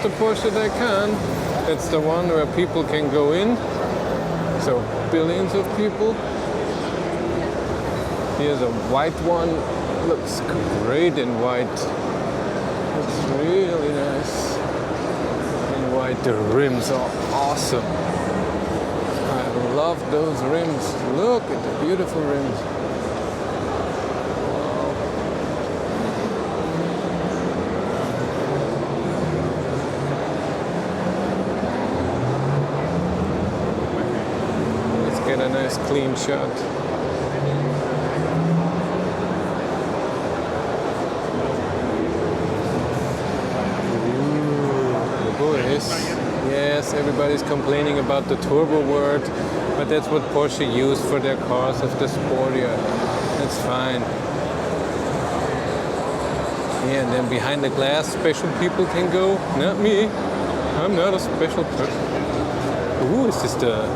the Porsche Taycan. It's the one where people can go in. So billions of people. Here's a white one. Looks great in white. Looks really nice in white. The rims are awesome. I love those rims. Look at the beautiful rims. Get a nice clean shot. Ooh, boys. Yes, everybody's complaining about the turbo word, but that's what Porsche used for their cars of the Sportier. That's fine. Yeah, and then behind the glass, special people can go. Not me. I'm not a special person. Ooh, is this the...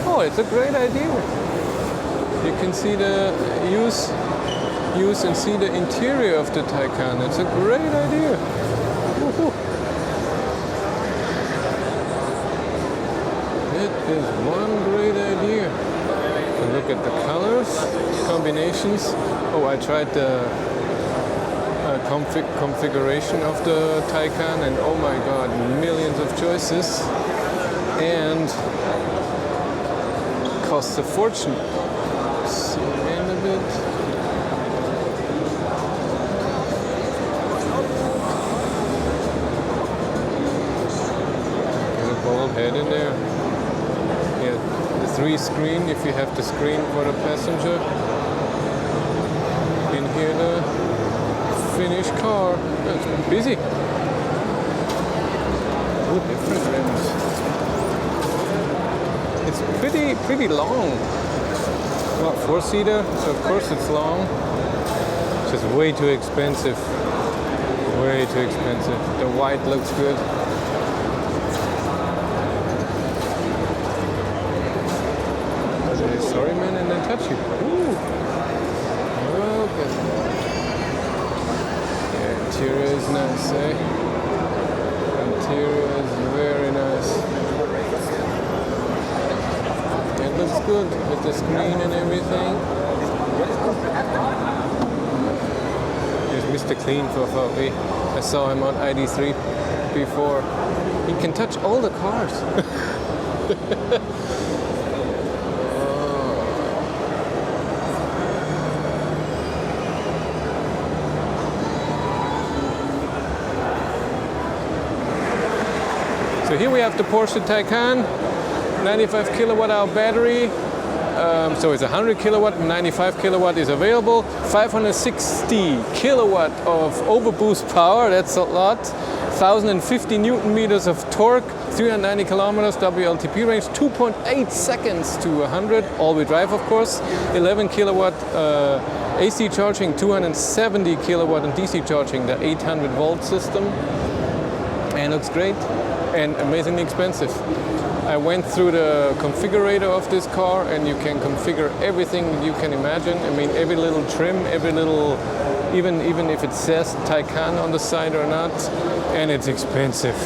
Oh, it's a great idea. You can see the use and see the interior of the Taycan. It's a great idea. Woohoo. It is one great idea. And look at the colors, combinations. Oh, I tried the configuration of the Taycan, and oh my God, millions of choices. And costs a fortune. Zoom in a bit. There's a bald head in there. Yeah, the 3 screen if you have the screen for the passenger. In here the finished car. It's busy. Ooh, different rims. It's pretty long. Well, 4-seater, so of course it's long. It's just way too expensive. Way too expensive. The white looks good. Sorry man, and then touch you. Ooh. Okay. Yeah, interior is nice, eh? Interior is very nice. Looks good with the screen and everything. Here's Mr. Clean for VW. I saw him on ID3 before. He can touch all the cars. So here we have the Porsche Taycan. 95 kilowatt hour battery, so it's 100 kilowatt and 95 kilowatt is available. 560 kilowatt of overboost power, that's a lot. 1050 newton meters of torque, 390 kilometers WLTP range, 2.8 seconds to 100, all-wheel drive of course. 11 kilowatt AC charging, 270 kilowatt and DC charging, the 800 volt system, and looks great and amazingly expensive. I went through the configurator of this car and you can configure everything you can imagine. I mean, every little trim, every little, even if it says Taycan on the side or not, and it's expensive.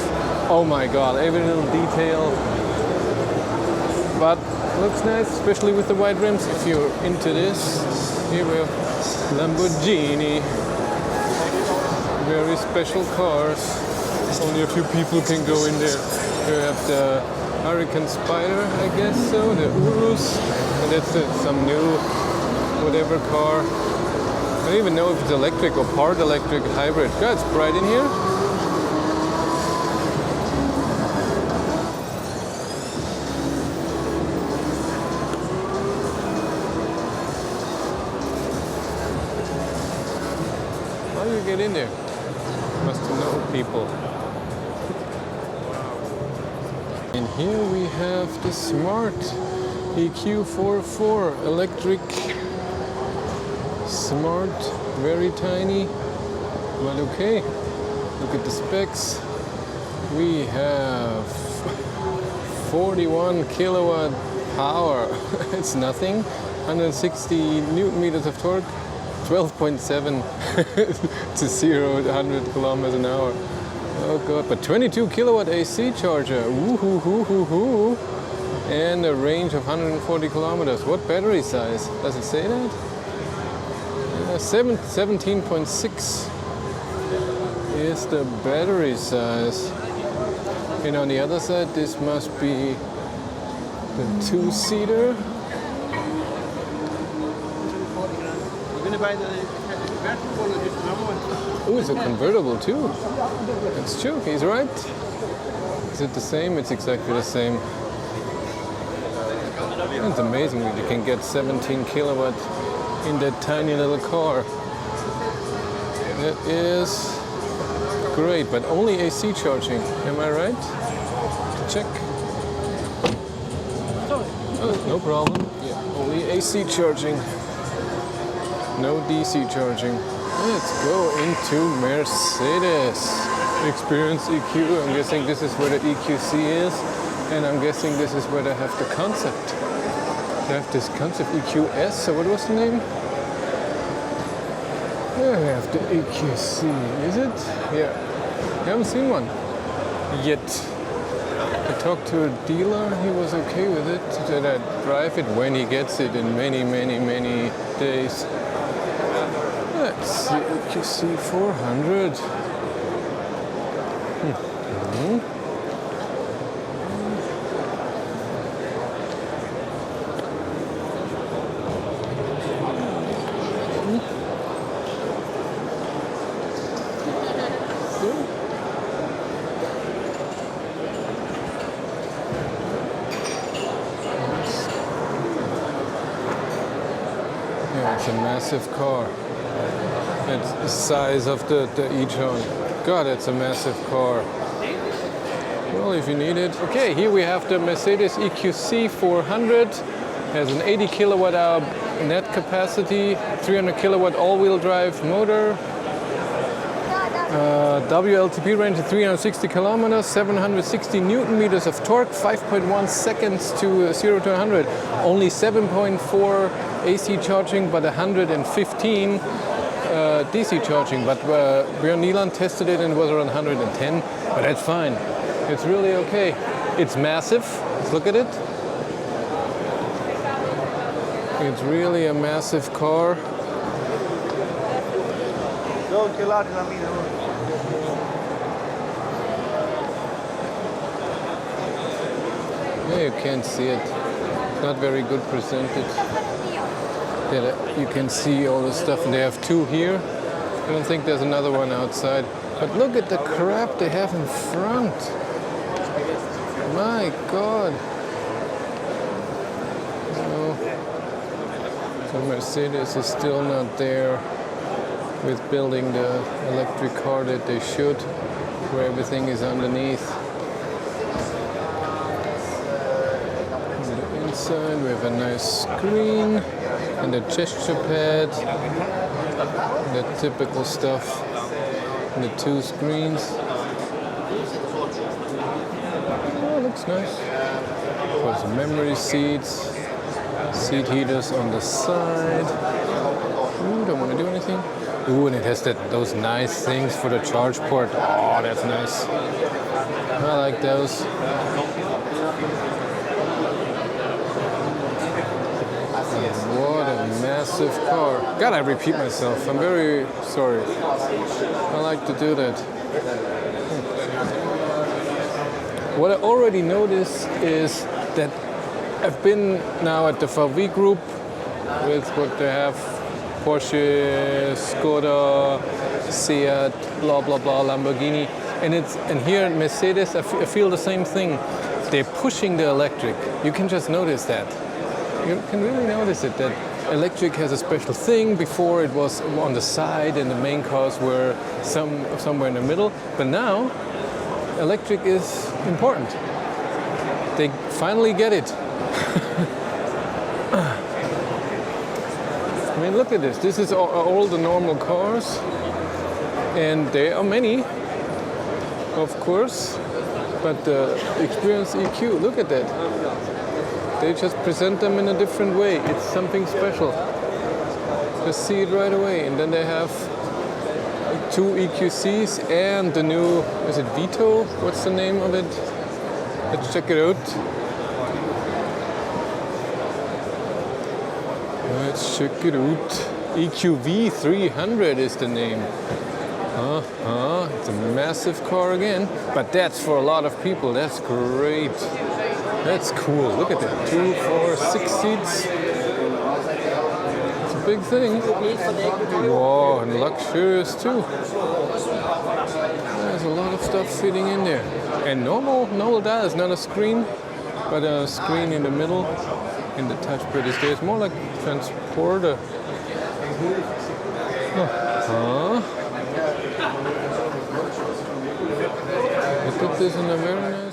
Oh my God, every little detail. But looks nice, especially with the white rims. If you're into this, here we have Lamborghini. Very special cars. Only a few people can go in there. You have the Hurricane Spider, I guess so, the Urus, and that's some new whatever car. I don't even know if it's electric or part electric hybrid. God, it's bright in here. How do you get in there? Must know people. And here we have the Smart EQ44 electric Smart, very tiny, but okay. Look at the specs. We have 41 kilowatt power. It's nothing. 160 newton meters of torque. 12.7 to 0 to 100 kilometers an hour. Oh god, but 22 kilowatt AC charger. Woohoo. And a range of 140 kilometers. What battery size? Does it say that? 17.6 is the battery size. And on the other side, this must be the two-seater. You're gonna buy the convertible one or just another one? Oh, it's a convertible too. That's true, he's right. Is it the same? It's exactly the same. It's amazing that you can get 17 kilowatt in that tiny little car. That is great, but only AC charging. Am I right? Check. Oh, no problem. Yeah, only AC charging. No DC charging. Let's go into Mercedes. Experience EQ. I'm guessing this is where the EQC is. And I'm guessing this is where they have the concept. They have this concept EQS. So what was the name? Yeah, we have the EQC. Is it? Yeah. I haven't seen one yet. I talked to a dealer. He was okay with it. That I drive it when he gets it in many days. Let's see, EQC 400. Yeah, it's a massive car. It's the size of the e-tron. God, it's a massive car. Well, if you need it. Okay, here we have the Mercedes EQC 400. Has an 80 kilowatt hour net capacity, 300 kilowatt all-wheel drive motor. WLTP range of 360 kilometers, 760 newton meters of torque, 5.1 seconds to 0 to 100. Only 7.4 AC charging, but 115 DC charging. But Björn Nilan tested it and it was around 110, but that's fine. It's really okay. It's massive. Let's look at it. It's really a massive car. Yeah, you can't see it. It's not very good presented. You can see all the stuff, and they have two here. I don't think there's another one outside. But look at the crap they have in front. My God. So Mercedes is still not there with building the electric car that they should, where everything is underneath. On the inside we have a nice screen and a gesture pad, the typical stuff, and the two screens. Oh, looks nice. Of course, memory seats, seat heaters on the side. Ooh, don't want to do anything. Ooh, and it has those nice things for the charge port. Oh, that's nice. I like those. What a massive car. God, I repeat myself. I'm very sorry. I like to do that. What I already noticed is that I've been now at the VW group with what they have, Porsche, Skoda, Seat, blah blah blah, Lamborghini, and here at Mercedes I feel the same thing. They're pushing the electric. You can just notice that. You can really notice it, that electric has a special thing. Before it was on the side and the main cars were somewhere in the middle, but now electric is important. They finally get it. I mean, look at this. This is all the normal cars, and there are many, of course, but the Experience EQ, look at that. They just present them in a different way. It's something special. Just see it right away. And then they have 2 EQCs and the new, is it Vito? What's the name of it? Let's check it out. Let's check it out. EQV 300 is the name. It's a massive car again, but that's for a lot of people. That's great. That's cool. Look at that. 2, 4, 6 seats. It's a big thing. Whoa, and luxurious too. There's a lot of stuff fitting in there. And normal dial is not a screen, but a screen in the middle. In the touchpad is there. It's more like transporter. They put this in a very nice